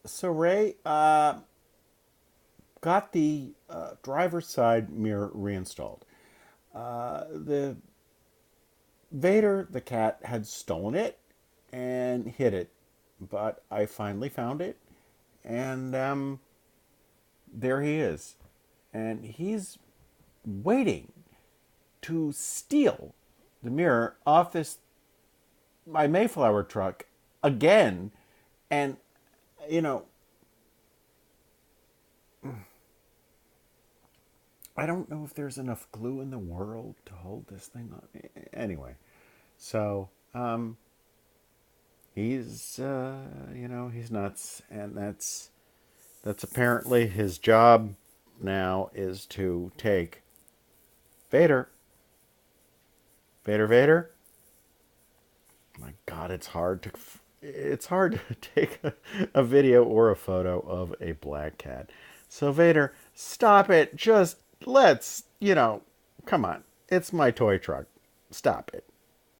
So Ray got the driver's side mirror reinstalled. The Vader, the cat, had stolen it and hid it, but I finally found it, and there he is, and he's waiting to steal the mirror off this my Mayflower truck again, and you know I don't know if there's enough glue in the world to hold this thing on. Anyway, so he's he's nuts, and that's apparently his job now is to take Vader, Vader. My God, it's hard to take a video or a photo of a black cat. So Vader, stop it. Just let's come on. It's my toy truck. Stop it.